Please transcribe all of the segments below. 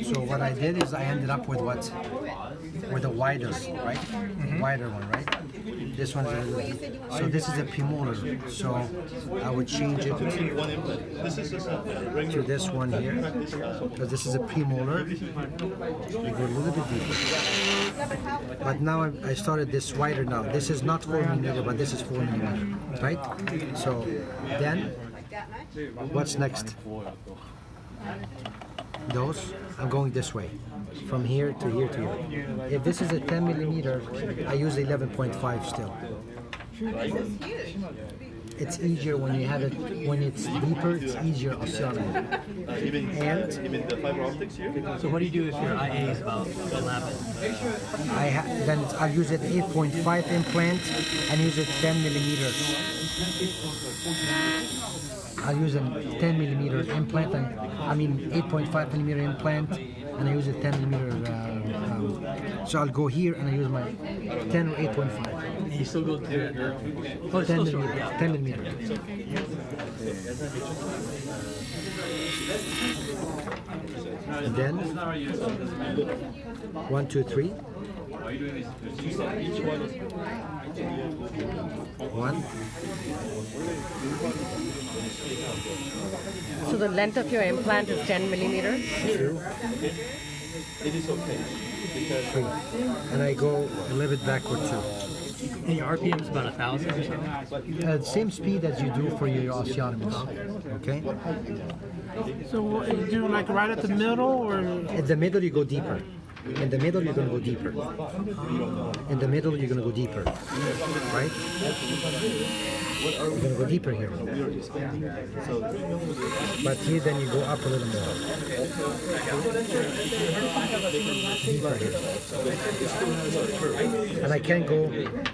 So what I did is I ended up with what? With a wider, right? Wider one, right? This one is a little deep. So this is a premolar. So I would change it to this one here, because this is a premolar. We go a little bit deeper. But now I started this wider now. This is not 4 millimeter, but this is 4 millimeter, right? So then, what's next? Those, I'm going this way, from here to here to here. If this is a 10 millimeter, I use 11.5 still. It's easier when you have it, when it's deeper, it's easier oscillating. And Even the fiber optics here? So what do you do if your IA is about 11? then I'll use it 8.5 implant and use it 10 millimeters. I'll use a 10 millimeter implant, and 8.5 millimeter implant, and I use a 10 millimeter. So I'll go here and I use my 10 or 8.5. You still go to your 10 millimeter. 10 millimeter. And then 1, 2, 3. 1. So the length of your implant is 10 millimeters? 2. It is okay. 3. And I go a little bit backward too. And your RPM is about 1,000 or something? Same speed as you do for your osteotomies. Okay? So what, you do like right at the middle, or? In the middle, you go deeper. In the middle, you're going to go deeper. In the middle, you're going to go deeper. Right? You're going to go deeper here. But here, then you go up a little more. Deeper here. And I can't go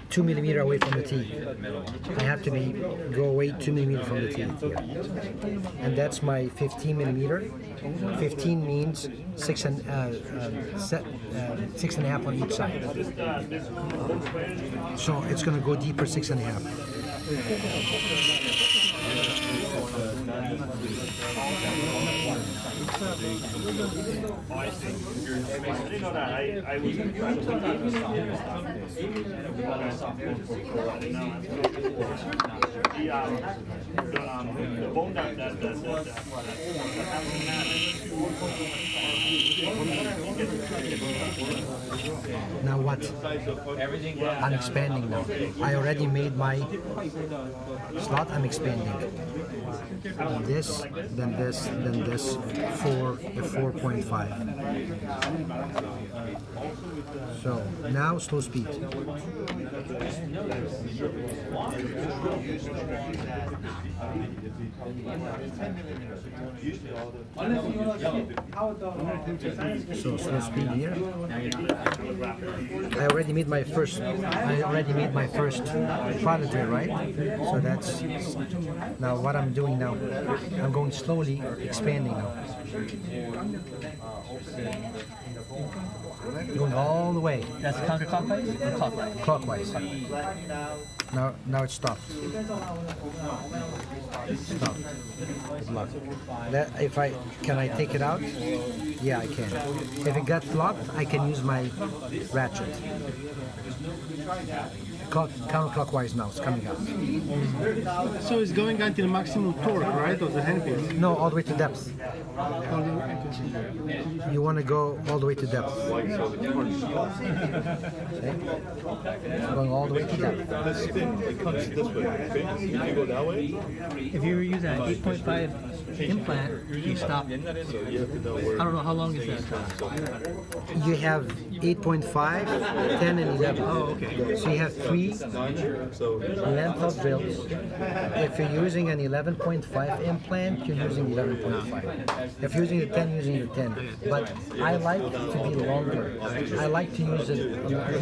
2 millimeter away from the teeth. I have to go away 2 millimeter from the teeth here. And that's my 15 millimeter. 15 means 6.5 on each side. So it's going to go deeper 6.5. The bone that Now what? I'm expanding now. I already made my slot, I'm expanding. This, then this, then this, 4.5. So now slow speed. So slow speed here. I already made my first pilot here, right? So that's now what I'm doing now. I'm going slowly, expanding now. Going all the way. That's counterclockwise or clockwise? Clockwise. Now it's stopped. Stopped. Can I take it out? Yeah, I can. If it got locked, I can use my ratchet. Counterclockwise now, it's coming out. So it's going until the maximum torque, right, of the handpiece? No, all the way to depth. You want to go all the way to depth. Okay? Going all the way to depth. This thing, it comes this way, okay? If you go that way, If you were using an 8.5 implant, you stop. so you have to know where. I don't know, how long is that? You have 8.5, 10, and 11. Oh, okay. So you have 3 So length of drills. If you're using an 11.5 implant, you're using 11.5. If you're using the 10, you're using the 10. But I like to be longer. I like to use it deeper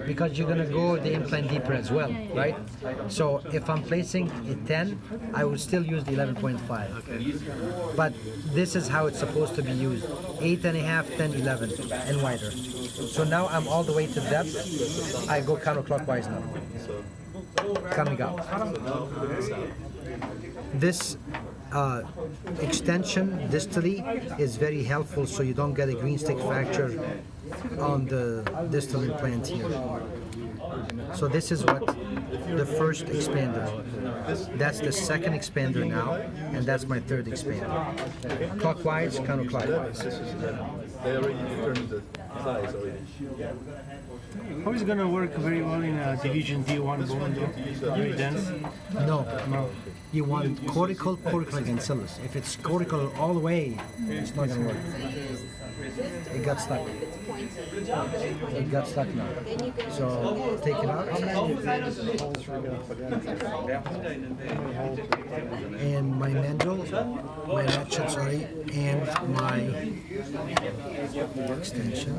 because you're going to go the implant deeper as well, right? So if I'm placing a 10, I would still use the 11.5. But this is how it's supposed to be used. 8.5, 10, 11, and wider. So now I'm all the way to depth. I go counterclockwise now. Coming out. This extension distally is very helpful so you don't get a green stick fracture on the distal implant here. So this is what the first expander. That's the second expander now, and that's my third expander. Clockwise, counterclockwise. They already determined the size already. How is it gonna work very well in a division D1 bone though? Very dense? No. You want cortical ancillus. If it's cortical all the way, it's not gonna work. It got stuck. It got stuck now. So take it out. And my mandrel, my ratchet, sorry, and my extension.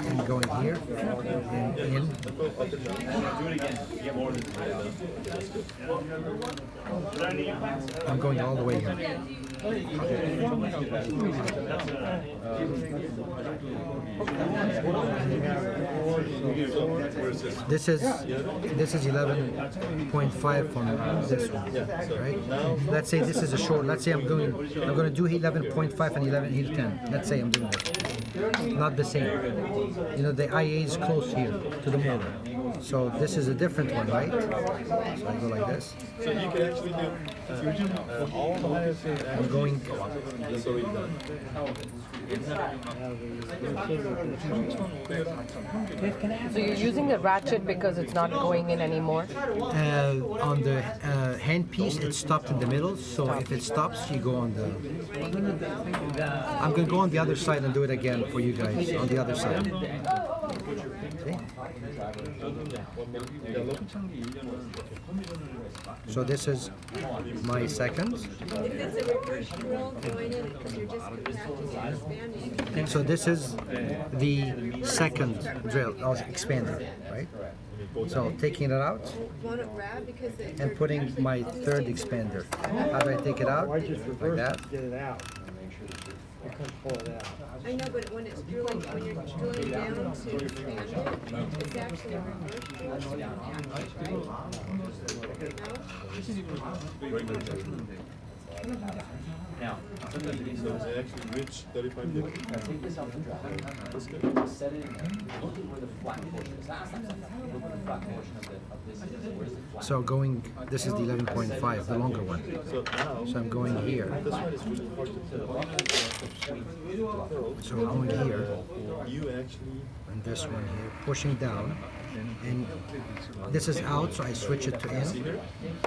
And going here and in. I'm going all the way here. This is 11.5 on this one, right? Let's say this is a short. Let's say I'm going to do 11.5 and 11.10. Let's say I'm doing it. Not the same. You know, the IA is close here to the molar. So this is a different one, right? So I go like this. So you can actually do all the I'm going. That's already done. So you're using the ratchet because it's not going in anymore? On the handpiece, it's stopped in the middle. So if it stops, you go on the. I'm going to go on the other side and do it again for you guys on the other side. See? So this is my second. If it's a reverse drill going in, because you're just expanding. So this is the second drill, or expander, right? So taking it out Want to grab because and putting my third expander. How do I take it out? Like that. Get it out. Pull it out. I know, but when it's drilling, when you're drilling down to expand it, it's actually a reverse drill. So they actually reach 35 degrees. That's good. Set it in there. Look at where the flat portion is. Stop. Look where the flat portion of this is. Where's the flat? So going, this is the 11.5, the longer one. So now, So I'm going here. this one is really hard to tell. So I'm going here, You actually, and this one here, pushing down. And this is out, so I switch it to in. here,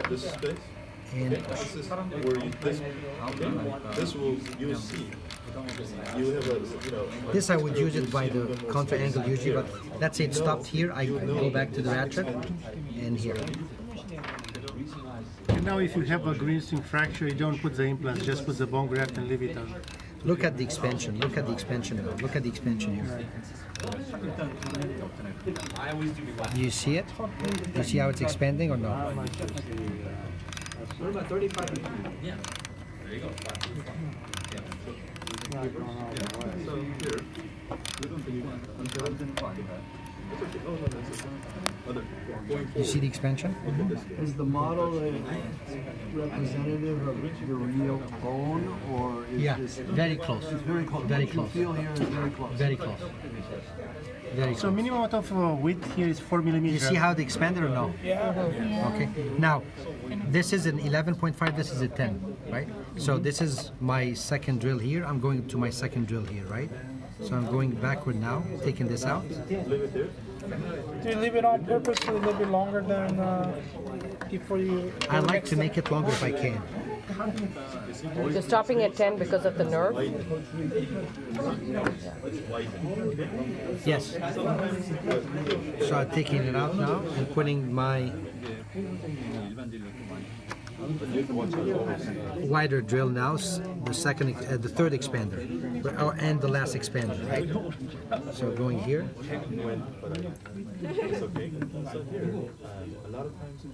this space, And this is where you, this will, you will see. You have a, this I would use it by the contra angle usually, but let's say it stopped here, I go back to the ratchet and here. And now if you have a green string fracture, you don't put the implants, just put the bone graft and leave it on. Look at the expansion, look at the expansion now, look at the expansion here. Do you see it? Do you see how it's expanding or not? What about 35? Yeah. There you go. You see the expansion? Is the model representative of the real bone, or is Yeah, this very close. very close? Very What you close. feel here is very close. Very close. Very So close. minimum amount of width here is 4 millimeters. You see how the expanded or no? Yeah. Okay. Now, this is an 11.5, this is a 10, right? So this is my second drill here. I'm going to my second drill here, right? So I'm going backward now, taking this out. Do you leave it on purpose a little bit longer than before you? I like to make it longer if I can. You're stopping at 10 because of the nerve? Yes. So I'm taking it out now and putting my wider drill now, the second, the third expander, and the last expander, right? So going here. it's okay. So here, a lot of times,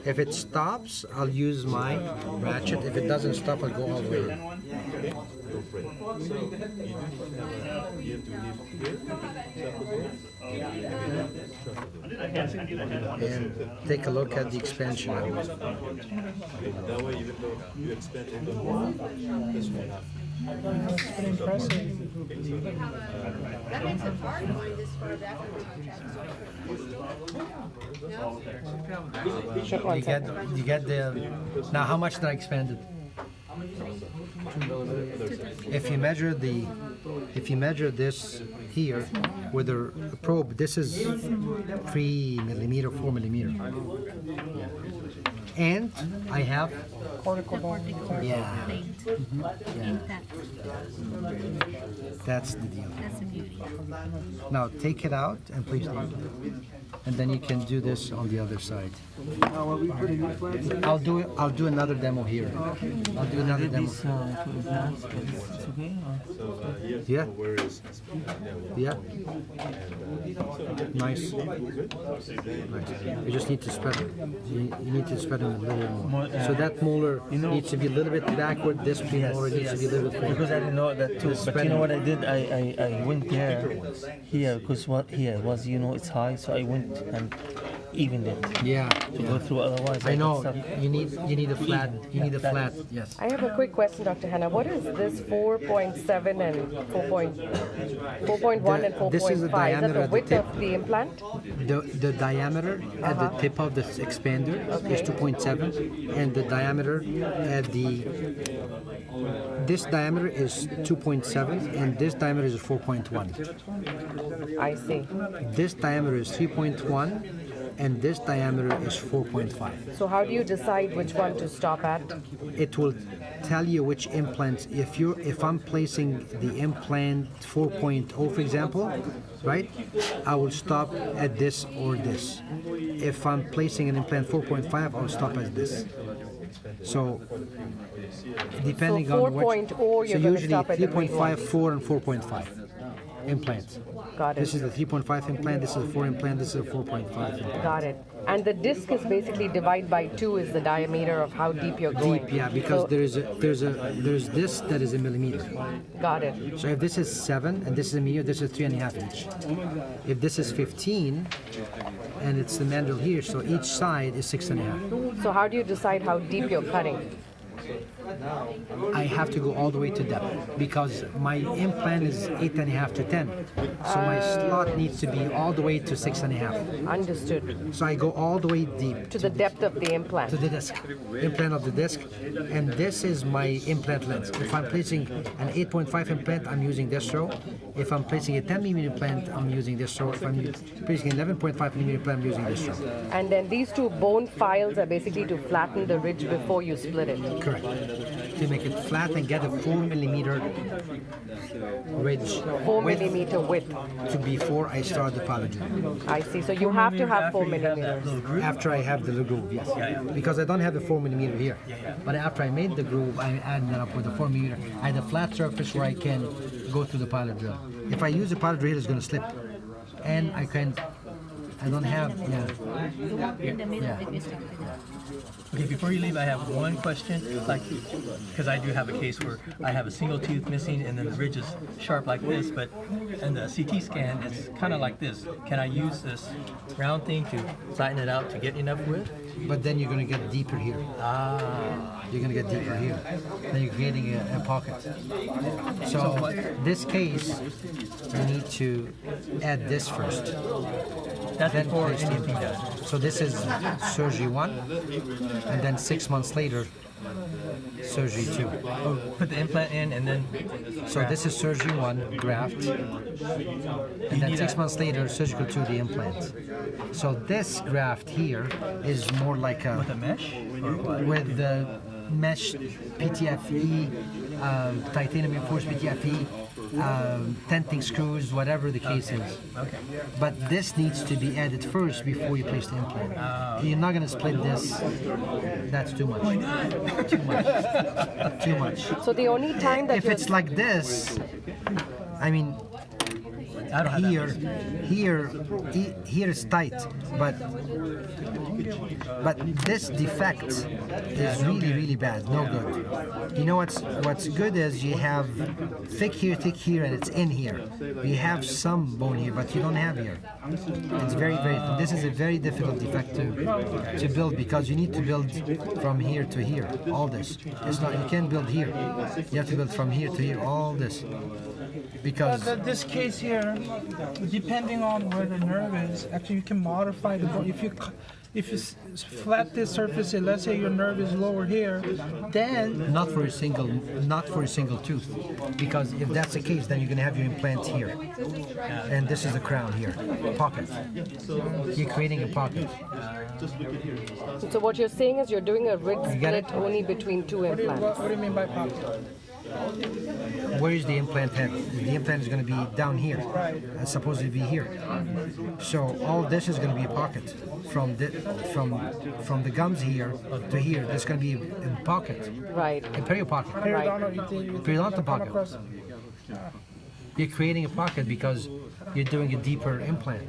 If it stops, I'll use my ratchet. If it doesn't stop, I'll go all the way in. frame. So you do have a, you have to leave here, And take a look at the expansion. that way, even though you expand even more, this will not. That's pretty impressive. That makes it hard going this far back on the contract. No? You get the, now how much did I expand it? If you measure this here with a probe, this is 3 millimeter, 4 millimeter. And I have Cortical bone. Yeah. Yeah. That's the deal. That's the beauty. Now take it out and please leave it. And then you can do this on the other side. Now, are we putting implants in? I'll do another demo here. I'll do another demo. These implants, it's okay? Yeah. Where is? Yeah. Nice. Nice. You just need to spread it. You need to spread it a little bit more. So that molar needs to be a little bit backward. This molar needs to be a little bit forward. Because I didn't know that too. But you know what I did? I went there, here, because what here was, it's high, so I went and evened it Yeah. to go through. Otherwise, I know. got stuck. You need a flat. You need a flat. Yes. I have a quick question, Dr. Hanna. What is this 4.7 and 4.1 and 4.5? This is the Is that diameter the at the width tip. of the implant? The diameter at the tip of the expander is 2.7, and the diameter at this diameter is 2.7, and this diameter is 4.1. I see. This diameter is 3.1, and this diameter is 4.5. So how do you decide which one to stop at? It will tell you which implants. If I'm placing the implant 4.0, for example, right, I will stop at this or this. If I'm placing an implant 4.5, I'll stop at this. So depending So on 4.0, you're so gonna usually stop at the 3.5, 4, and 4.5 implants. Got This it. is the 3.5 implant. This is a 4 implant. This is a 4.5 implant. Got it. And the disc is basically divided by 2 is the diameter of how deep you're going. Deep, yeah, because So- there's this that is a millimeter. Got it. So if this is 7 and this is a millimeter, this is 3.5 each. If this is 15 and it's the mandrel here, so each side is 6.5. So how do you decide how deep you're cutting? I have to go all the way to depth because my implant is 8.5 to 10. So my slot needs to be all the way to 6.5. Understood. So I go all the way deep To the depth of the implant. to the disc, implant of the disc, and this is my implant length. If I'm placing an 8.5 implant, I'm using this row. If I'm placing a 10 millimeter implant, I'm using this row. If I'm placing an 11.5 millimeter implant, I'm using this row. And then these 2 bone files are basically to flatten the ridge before you split it. Correct. To make it flat and get a 4 millimeter ridge 4 width millimeter width. to before I start the pilot groove. I see. So you have to have 4 millimeters. After I have the groove, yes. Because I don't have a 4 millimeter here. But after I made the groove, I added it up with a 4 millimeter. I had a flat surface where I can go through the pilot drill. If I use the pilot drill, it's going to slip. And I don't have, In the middle Yeah. of it, we stick with it. Okay, before you leave, I have one question, because I do have a case where I have a single tooth missing and then the ridge is sharp like this, but in the CT scan, it's kind of like this. Can I use this round thing to flatten it out to get enough width? But then you're going to get deeper here. You're going to get deeper here. Then you're creating a pocket. So this case, you need to add this first. That's Then before place the anything implant. does. So this is surgery 1, and then 6 months later, surgery 2. Oh, put the implant in and then. So this is surgery 1, graft, and then 6 months later, surgical 2, the implant. So this graft here is more like With a mesh? Or what? with the mesh PTFE, titanium reinforced PTFE, tenting screws, whatever the case is. Okay. But this needs to be added first before you place the implant. You're not going to split this. That's too much. Why not? Too much. Too much. So the only time that If it's like this, I mean, I don't have that here, here is tight, but this defect is really bad, no good. You know what's good is you have thick here, and it's in here. You have some bone here, but you don't have here. It's very thin. This is a very difficult defect to build because you need to build from here to here. All this. It's not. You can't build here. You have to build from here to here. All this. Because This case here, depending on where the nerve is, actually you can modify the bone. If you flat this surface, and let's say your nerve is lower here, then not for a single tooth, because if that's the case, then you're gonna have your implant here, and this is the crown here, pocket. You're creating a pocket. So what you're saying is you're doing a ridge get it? split only between two implants. what do you mean by pocket? Where is the implant head? The implant is going to be down here. It's supposed to be here. So all this is going to be a pocket from the gums here to here. There's going to be a pocket, Right. a perio pocket, Periodontal, periodontal pocket. You're creating a pocket because you're doing a deeper implant.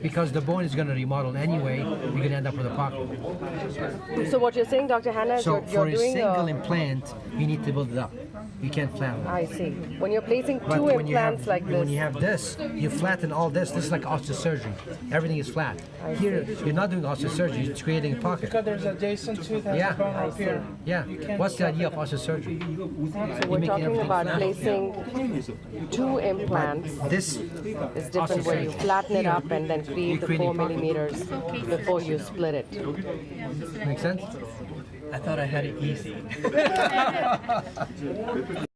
Because the bone is going to remodel anyway, you're going to end up with a pocket. So what you're saying, Dr. Hannah, is So you're for a doing single implant, you need to build it up. You can't flatten it. I see. When you're placing But two when you implants like when this, you have this, you flatten all this. This is like osteosurgery. Everything is flat. Here, you're not doing osteosurgery. You're creating a pocket. because there's adjacent tooth has Yeah. a bone up here. Yeah. What's the idea of osteosurgery? so we're talking about placing two implants. This It's different where you flatten it up and then create the 4 millimeters before you split it. makes sense. I thought I had it easy.